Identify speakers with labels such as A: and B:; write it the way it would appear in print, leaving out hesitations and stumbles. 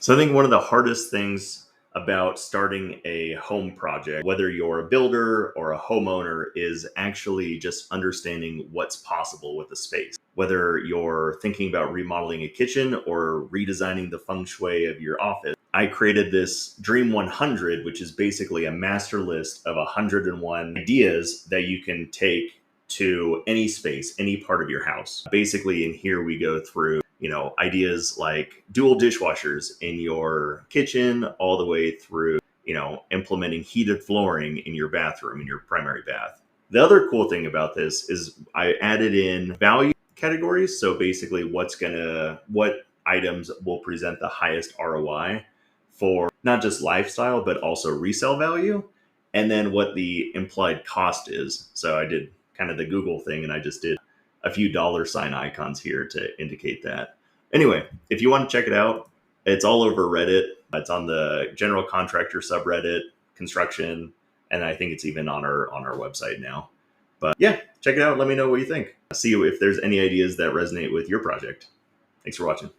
A: So I think one of the hardest things about starting a home project, whether you're a builder or a homeowner, is actually just understanding what's possible with the space. Whether you're thinking about remodeling a kitchen or redesigning the feng shui of your office, I created this Dream 100, which is basically a master list of 101 ideas that you can take to any space, any part of your house. Basically, in here we go through ideas like dual dishwashers in your kitchen, all the way through, implementing heated flooring in your bathroom, in your primary bath. The other cool thing about this is I added in value categories. So basically, what items will present the highest ROI for not just lifestyle, but also resale value, and then what the implied cost is. So I did kind of the Google thing and I just did a few dollar sign icons here to indicate that. Anyway, if you want to check it out, it's all over Reddit. It's on the general contractor subreddit, construction, and I think it's even on our website now. But yeah, check it out. Let me know what you think. See if there's any ideas that resonate with your project. Thanks for watching.